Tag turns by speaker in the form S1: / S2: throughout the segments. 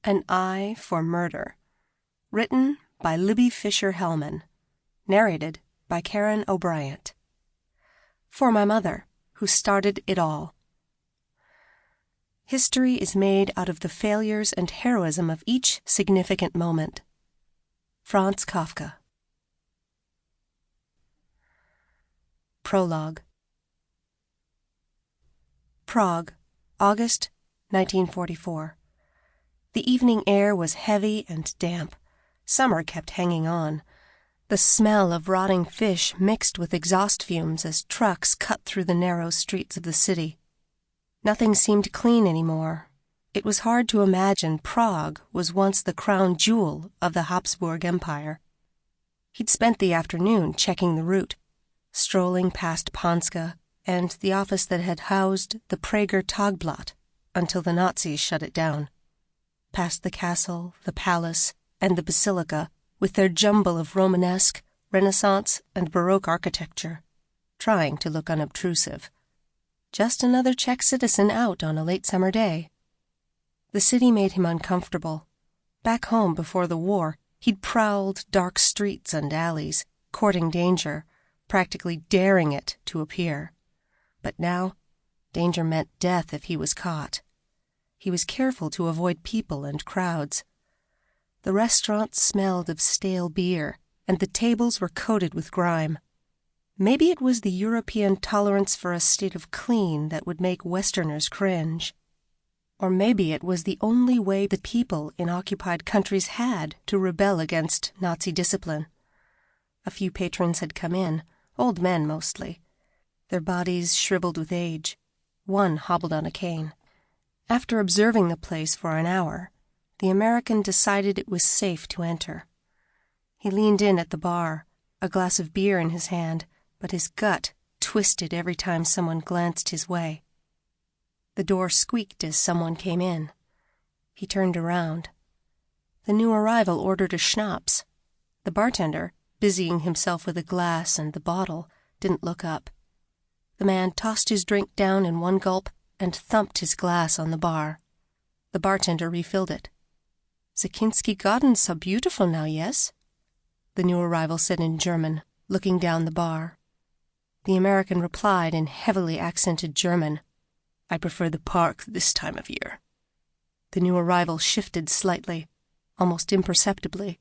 S1: An Eye for Murder. Written by Libby Fischer Hellmann. Narrated by Karyn O'Brien. For my mother, who started it all. History is made out of the failures and heroism of each significant moment. Franz Kafka. Prologue. Prague, August 1944. The evening air was heavy and damp. Summer kept hanging on. The smell of rotting fish mixed with exhaust fumes as trucks cut through the narrow streets of the city. Nothing seemed clean anymore. It was hard to imagine Prague was once the crown jewel of the Habsburg Empire. He'd spent the afternoon checking the route, strolling past Panska and the office that had housed the Prager Tagblatt until the Nazis shut it down. Past the castle, the palace, and the basilica, with their jumble of Romanesque, Renaissance, and Baroque architecture, trying to look unobtrusive. Just another Czech citizen out on a late summer day. The city made him uncomfortable. Back home before the war, he'd prowled dark streets and alleys, courting danger, practically daring it to appear. But now, danger meant death if he was caught. He was careful to avoid people and crowds. The restaurants smelled of stale beer, and the tables were coated with grime. Maybe it was the European tolerance for a state of clean that would make Westerners cringe. Or maybe it was the only way the people in occupied countries had to rebel against Nazi discipline. A few patrons had come in, old men mostly, their bodies shriveled with age. One hobbled on a cane. After observing the place for an hour, the American decided it was safe to enter. He leaned in at the bar, a glass of beer in his hand, but his gut twisted every time someone glanced his way. The door squeaked as someone came in. He turned around. The new arrival ordered a schnapps. The bartender, busying himself with a glass and the bottle, didn't look up. The man tossed his drink down in one gulp and thumped his glass on the bar. The bartender refilled it. "The Kinsky Gardens are beautiful now, yes?" the new arrival said in German, looking down the bar. The American replied in heavily accented German, "I prefer the park this time of year." The new arrival shifted slightly, almost imperceptibly.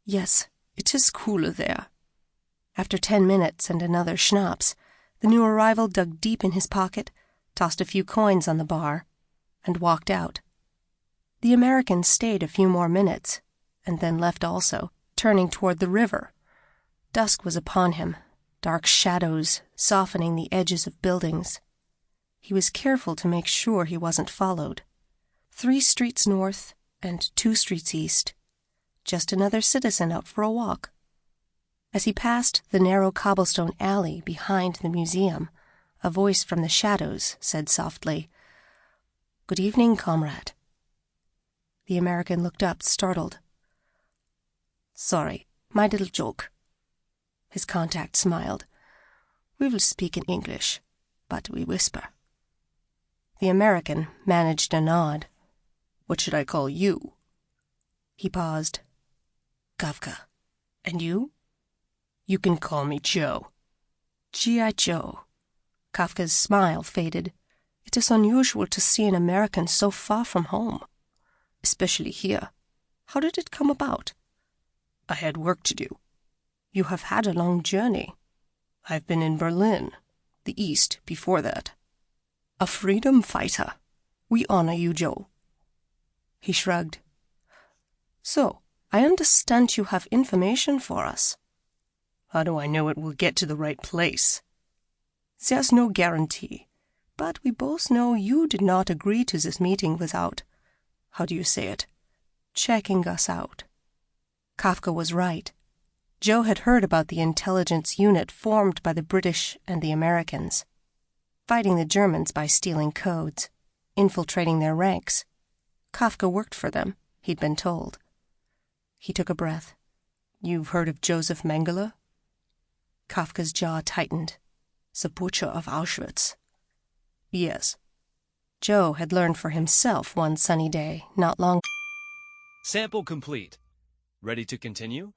S1: "Yes, it is cooler there." After 10 minutes and another schnapps, the new arrival dug deep in his pocket, tossed a few coins on the bar, and walked out. The American stayed a few more minutes, and then left also, turning toward the river. Dusk was upon him, dark shadows softening the edges of buildings. He was careful to make sure he wasn't followed. 3 streets north and 2 streets east. Just another citizen out for a walk. As he passed the narrow cobblestone alley behind the museum, a voice from the shadows said softly, "Good evening, comrade." The American looked up, startled. "Sorry, my little joke." His contact smiled. "We will speak in English, but we whisper." The American managed a nod. "What should I call you?" He paused. "Kafka. And you?" "You can call me Joe." "G.I. Joe." Kafka's smile faded. "It is unusual to see an American so far from home, especially here. How did it come about?" "I had work to do." "You have had a long journey." "I've been in Berlin, the East before that." "A freedom fighter. We honor you, Joe." He shrugged. "So, I understand you have information for us." "How do I know it will get to the right place?" "There's no guarantee, but we both know you did not agree to this meeting without, how do you say it, checking us out." Kafka was right. Joe had heard about the intelligence unit formed by the British and the Americans, fighting the Germans by stealing codes, infiltrating their ranks. Kafka worked for them, he'd been told. He took a breath. "You've heard of Joseph Mengele?" Kafka's jaw tightened. "The butcher of Auschwitz." "Yes." Joe had learned for himself one sunny day, not long
S2: Sample complete. Ready to continue?